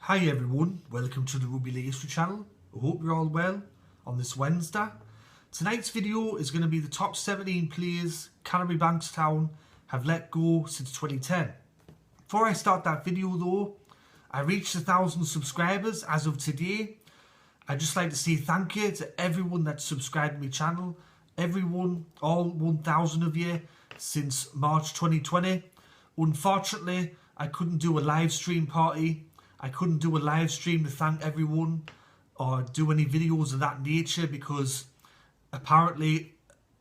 Hi everyone, welcome to the Rugby League History channel. I hope you're all well on this Wednesday. Tonight's video is going to be the top 17 players Canterbury-Bankstown have let go since 2010. Before I start that video though, I reached 1,000 subscribers as of today. I'd just like to say thank you to everyone that's subscribed to my channel. Everyone, all 1,000 of you since March 2020. Unfortunately, I couldn't do a live stream party. I couldn't do a live stream to thank everyone or do any videos of that nature because apparently,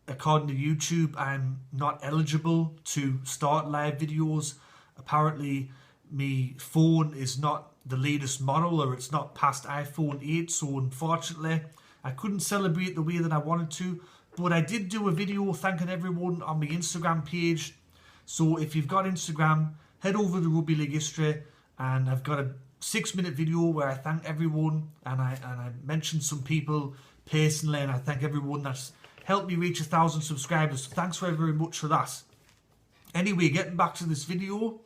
according to YouTube, I'm not eligible to start live videos. Apparently, my phone is not the latest model or it's not past iPhone 8. So unfortunately, I couldn't celebrate the way that I wanted to. But I did do a video thanking everyone on my Instagram page. So if you've got Instagram, head over to Rugby League History and I've got a 6-minute video where I thank everyone and I mentioned some people personally and I thank everyone that's helped me reach 1,000 subscribers. So thanks very, very much for that. Anyway, getting back to this video.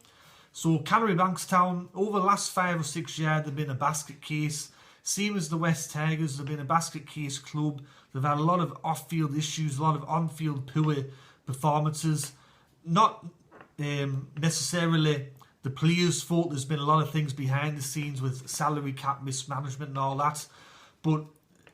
So Canterbury-Bankstown, over the last 5 or 6 years, they've been a basket case. Same as the West Tigers, they've been a basket case club. They've had a lot of off-field issues, a lot of on-field poor performances. Not necessarily the players' fault. There's been a lot of things behind the scenes with salary cap mismanagement and all that. But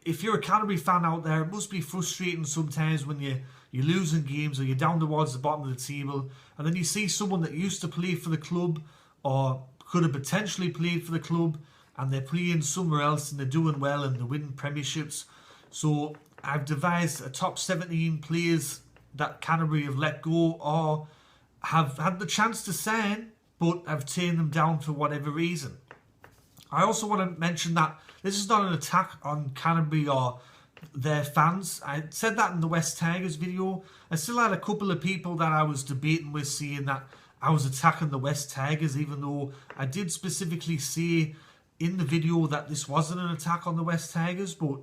if you're a Canterbury fan out there, it must be frustrating sometimes when you're losing games or you're down towards the bottom of the table and then you see someone that used to play for the club or could have potentially played for the club and they're playing somewhere else and they're doing well and they're winning premierships. So I've devised a top 17 players that Canterbury have let go or have had the chance to sign but have turned them down for whatever reason. I also want to mention that this is not an attack on Canterbury or their fans. I said that in the West Tigers video. I still had a couple of people that I was debating with saying that I was attacking the West Tigers, even though I did specifically say in the video that this wasn't an attack on the West Tigers, but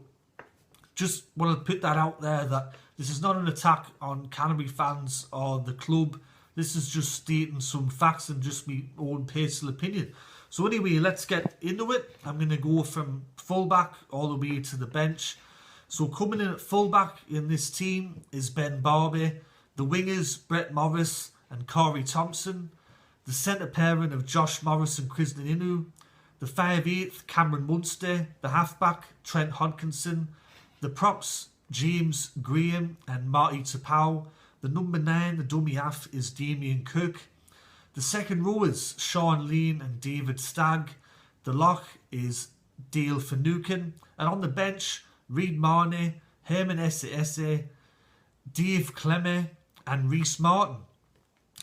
just want to put that out there that this is not an attack on Canterbury fans or the club. This is just stating some facts and just my own personal opinion. So anyway, let's get into it. I'm going to go from fullback all the way to the bench. So coming in at fullback in this team is Ben Barbie. The wingers, Brett Morris and Corey Thompson. The centre pairing of Josh Morris and Krisnan Inu. The 5'8", Cameron Munster. The halfback, Trent Hodkinson. The props, James Graham and Marty Tapau. The number 9, the dummy half, is Damien Cook. The second row is Sean Lane and David Stagg. The lock is Dale Finucane. And on the bench, Reid Marnie, Herman Esse, Dave Clemmer and Reese Martin.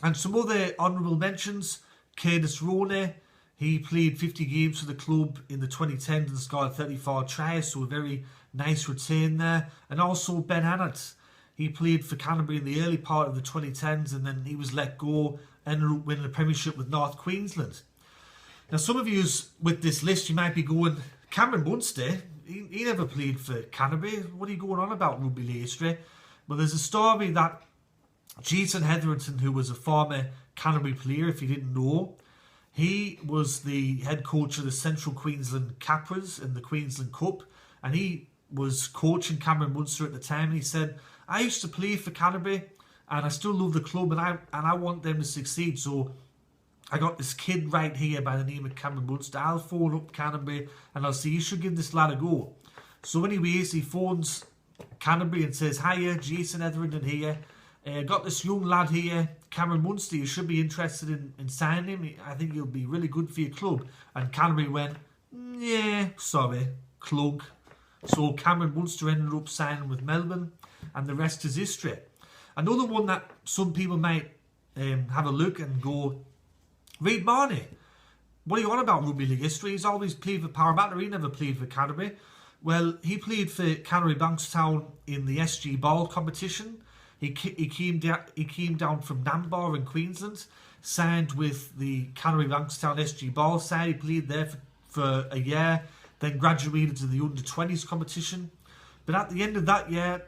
And some other honourable mentions, Curtis Roney. He played 50 games for the club in the 2010s and scored 34 tries, so a very nice return there. And also Ben Hannett. He played for Canterbury in the early part of the 2010s and then he was let go, ended up winning a premiership with North Queensland. Now some of you with this list, you might be going, Cameron Munster, he never played for Canterbury. What are you going on about, Rugby League History? Well, there's a story that Jason Hetherington, who was a former Canterbury player, if you didn't know, he was the head coach of the Central Queensland Capras in the Queensland Cup and he was coaching Cameron Munster at the time and he said, I used to play for Canterbury and I still love the club and I want them to succeed. So I got this kid right here by the name of Cameron Munster. I'll phone up Canterbury and I'll say, you should give this lad a go. So anyways, he phones Canterbury and says, hiya, Jason Etherington here. Got this young lad here, Cameron Munster. You should be interested in signing him. I think he'll be really good for your club. And Canterbury went, yeah, sorry, clug. So Cameron Munster ended up signing with Melbourne. And the rest is history. Another one that some people might have a look and go, Reid Marnie, what are you on about, Rugby League History? He's always played for Parramatta. He never played for Canterbury. Well, he played for Canterbury-Bankstown in the SG Ball competition. He came down from Nambour in Queensland, signed with the Canterbury-Bankstown SG Ball side. He played there for a year, then graduated to the under-20s competition. But at the end of that year,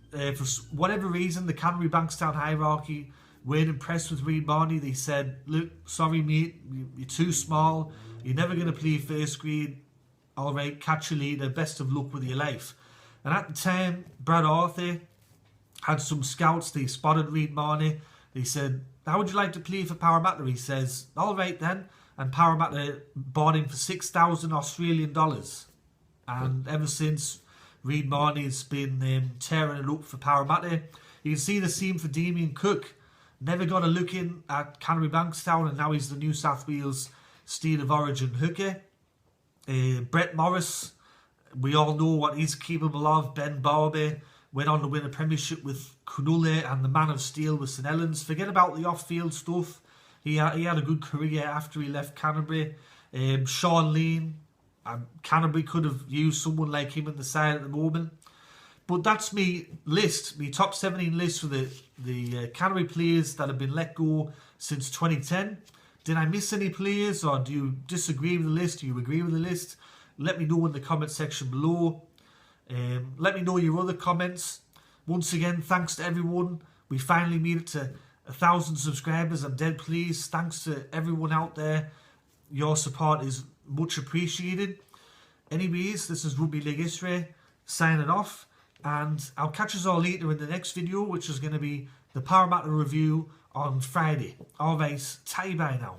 for whatever reason, the Canterbury-Bankstown hierarchy weren't impressed with Reid Marnie. They said, look, sorry mate, you're too small, You're never going to play first grade. All right, catch you later. Best of luck with your life. And at the time, Brad Arthur had some scouts. They spotted Reid Marnie. They said, how would you like to play for Parramatta? He says, all right then. And Parramatta bought him for 6,000 Australian dollars. And ever since, Reid Marnie's been tearing it up for Parramatta. You can see the scene for Damien Cook. Never got a look in at Canterbury-Bankstown, and now he's the New South Wales State of Origin hooker. Brett Morris, we all know what he's capable of. Ben Barber went on to win a premiership with Cronulla and the Man of Steel with St Helens. Forget about the off-field stuff. He had a good career after he left Canterbury. Sean Lane, Canterbury could have used someone like him in the side at the moment. But that's me list, me top 17 list for the Canterbury players that have been let go since 2010. Did I miss any players, or do you disagree with the list? Do you agree with the list? Let me know in the comment section below. Let me know your other comments. Once again, thanks to everyone. We finally made it to 1,000 subscribers. I'm dead pleased. Thanks to everyone out there. Your support is much appreciated. Anyways, this is Rugby League History signing off. And I'll catch us all later in the next video, which is going to be the Parramatta review on Friday. Alright, tie-bye now.